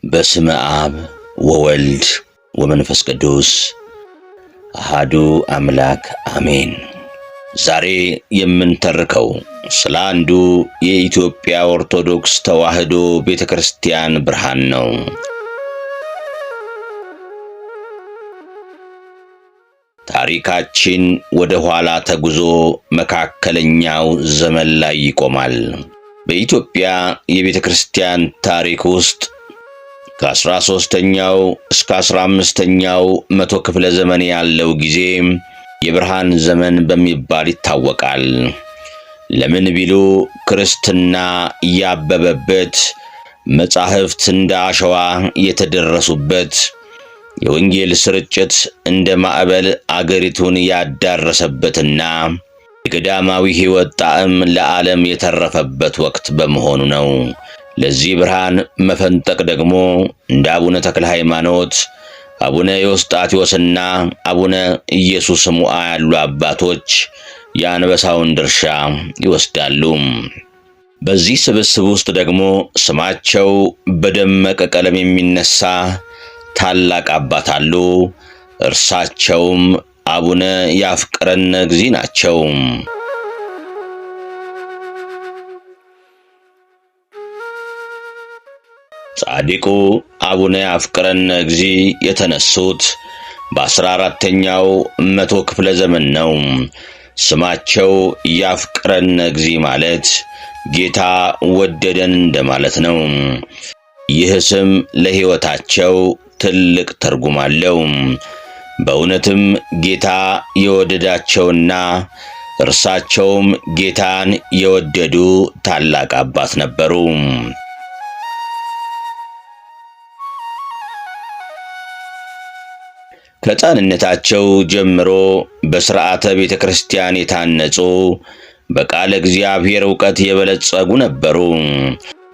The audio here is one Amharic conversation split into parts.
በስመ አብ ወወልድ ወመንፈስ ቅዱስ አሐዱ አምላክ አሜን። ዛሬ የምንተርከው ስለ አንዱ የኢትዮጵያ ኦርቶዶክስ ተዋሕዶ ቤተክርስቲያን ብርሃን ነው። ታሪካችን ወደ ኋላ ተጉዞ መካከለኛው ዘመን ላይ ይቆማል። በኢትዮጵያ የቤተክርስቲያን ታሪክ ውስጥ ከ13ኛው እስከ 15ኛው መቶ ክፍለ ዘመን ያለው ጊዜ የብርሃን ዘመን በሚባል ይታወቃል። ለምን ቢሉ ክርስትና ያበበበት፣ መጻሕፍት እንደ አሸዋ የተደረሱበት፣ የወንጌል ስርጭት እንደ ማዕበል አገሪቱን ያዳረሰበትና የገዳማዊ ሕይወት ጣዕም ለዓለም የተረፈበት ወቅት በመሆኑ ነው። ለዚህ ብርሃን መፈንጠቅ ደግሞ እንደ አቡነ ተክለ ሃይማኖት፣ አቡነ ዮስጣቴዎስና አቡነ ኢየሱስ ሞዐ ያሉ አባቶች የአንበሳውን ድርሻ ይወስዳሉ። በዚህ ስብስብ ውስጥ ደግሞ ስማቸው በደመቀ ቀለም የሚነሳ ታላቅ አባት አሉ። እርሳቸውም አቡነ ያፍቅረነ እግዚእ ናቸው። ጻድቁ አቡነ ያፍቅረነ እግዚእ የተነሱት በ14ኛው መቶ ክፍለ ዘመን ነው። ስማቸው ያፍቅረነ እግዚእ ማለት ጌታ ወደደን እንደማለት ነው። ይህ ስም ለሕይወታቸው ትልቅ ትርጉም አለው። በእውነትም ጌታ የወደዳቸውና እርሳቸውም ጌታን የወደዱ ታላቅ አባት ነበሩ። ከሕፃንነታቸው ጀምሮ በሥርዓተ ቤተ ክርስቲያን የታነጹ፣ በቃለ እግዚአብሔር ዕውቀት የበለጸጉ ነበሩ።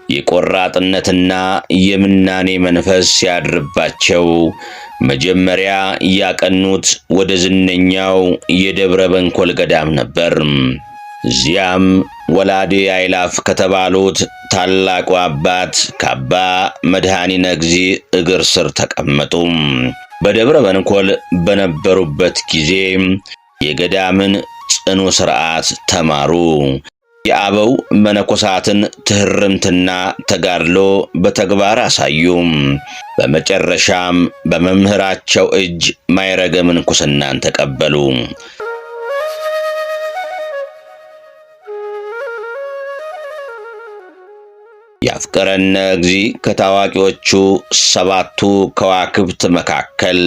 የቆራጥነትና የምናኔ መንፈስ ሲያድርባቸው መጀመሪያ ያቀኑት ወደ ዝነኛው የደብረ በንኮል ገዳም ነበር። እዚያም ወላዴ አእላፍ ከተባሉት ታላቁ አባት ከአባ መድኃኒነ እግዚእ እግር ስር ተቀመጡ። በደብረ በንኮል በነበሩበት ጊዜ የገዳምን ጽኑ ሥርዓት ተማሩ። የአበው መነኮሳትን ትሕርምትና ተጋድሎ በተግባር አሳዩ። በመጨረሻም በመምህራቸው እጅ ማዕረገ ምንኩስናን ተቀበሉ። ያፍቅረነ እግዚእ ከታዋቂዎቹ 7ቱ ከዋክብት መካከል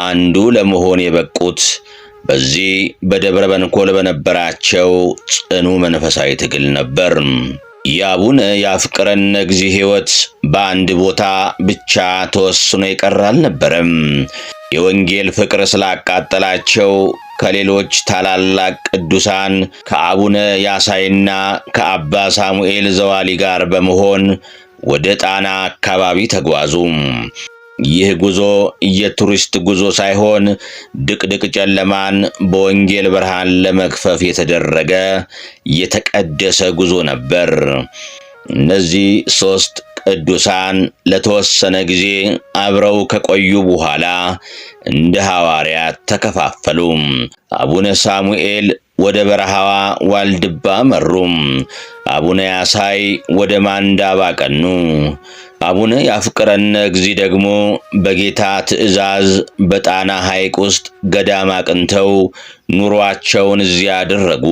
አንዱ ለመሆን የበቁት በዚህ በደብረ በንኮል በነበራቸው ጽኑ መንፈሳዊ ትግል ነበር። የአቡነ ያፍቅረነ እግዚእ ሕይወት በአንድ ቦታ ብቻ ተወስኖ የቀረ አልነበረም። የወንጌል ፍቅር ስላቃጠላቸው ከሌሎች ታላላቅ ቅዱሳን ከአቡነ ያሳይና ከአባ ሳሙኤል ዘዋሊ ጋር በመሆን ወደ ጣና አካባቢ ተጓዙ። ይህ ጉዞ የቱሪስት ጉዞ ሳይሆን ድቅድቅ ጨለማን በወንጌል ብርሃን ለመግፈፍ የተደረገ የተቀደሰ ጉዞ ነበር። እነዚህ 3 ቅዱሳን ለተወሰነ ጊዜ አብረው ከቆዩ በኋላ እንደ ሐዋርያት ተከፋፈሉ። አቡነ ሳሙኤል ወደ በረሃዋ ዋልድባ መሩ። አቡነ ያሳይ ወደ ማንዳባ ቀኑ። አቡነ ያፍቅረነ እግዚእ ደግሞ በጌታ ትእዛዝ በጣና ሐይቅ ውስጥ ገዳም አቅንተው ኑሯቸውን እዚያ አደረጉ።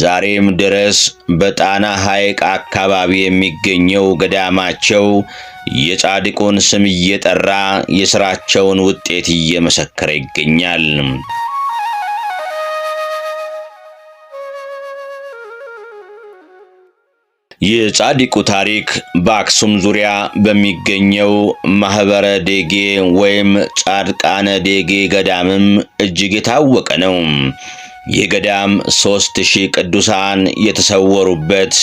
ዛሬም ድረስ በጣና ሐይቅ አካባቢ የሚገኘው ገዳማቸው የጻድቁን ስም እየጠራ የሥራቸውን ውጤት እየመሰከረ ይገኛል። የጻድቁ ታሪክ በአክሱም ዙሪያ በሚገኘው ማህበረ ዴጌ ወይም ጻድቃነ ዴጌ ገዳምም እጅግ የታወቀ ነው። ይህ ገዳም 3000 ቅዱሳን የተሰወሩበት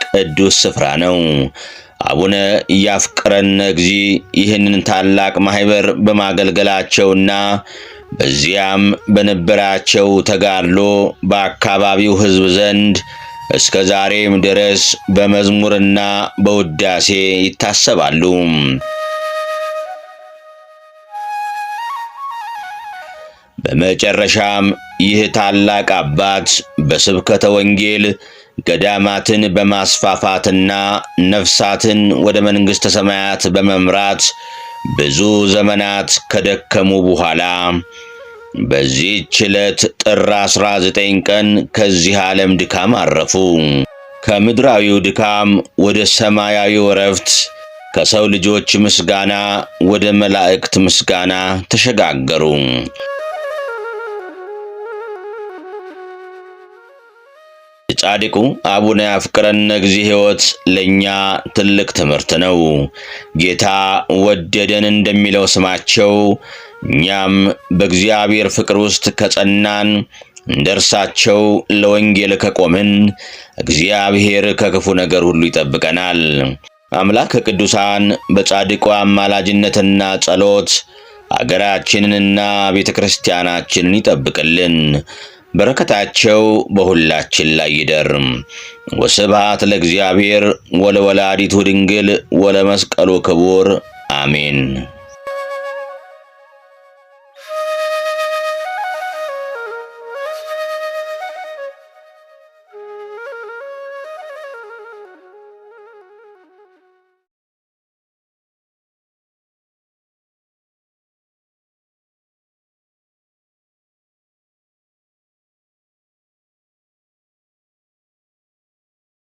ቅዱስ ስፍራ ነው። አቡነ ያፍቅረነ እግዚእ ይህንን ታላቅ ማህበር በማገልገላቸውና በዚያም በነበራቸው ተጋድሎ በአካባቢው ሕዝብ ዘንድ እስከ ዛሬም ድረስ በመዝሙርና በውዳሴ ይታሰባሉ። በመጨረሻም ይህ ታላቅ አባት በስብከተ ወንጌል ገዳማትን በማስፋፋትና ነፍሳትን ወደ መንግሥተ ሰማያት በመምራት ብዙ ዘመናት ከደከሙ በኋላ በዚህች ዕለት ጥር 19 ቀን ከዚህ ዓለም ድካም አረፉ። ከምድራዊው ድካም ወደ ሰማያዊው ዕረፍት፣ ከሰው ልጆች ምስጋና ወደ መላእክት ምስጋና ተሸጋገሩ። ጻድቁ አቡነ አፍቅረነ እግዚእ ሕይወት ለኛ ትልቅ ትምህርት ነው። ጌታ ወደደን እንደሚለው ስማቸው እኛም በእግዚአብሔር ፍቅር ውስጥ ከጸናን፣ እንደርሳቸው ለወንጌል ከቆምን እግዚአብሔር ከክፉ ነገር ሁሉ ይጠብቀናል። አምላከ ቅዱሳን በጻድቁ አማላጅነትና ጸሎት አገራችንንና ቤተክርስቲያናችንን ይጠብቅልን። በረከታቸው በሁላችን ላይ ይደር። ወስብሐት ለእግዚአብሔር ወለወላዲቱ ድንግል ወለመስቀሉ ክቡር አሜን።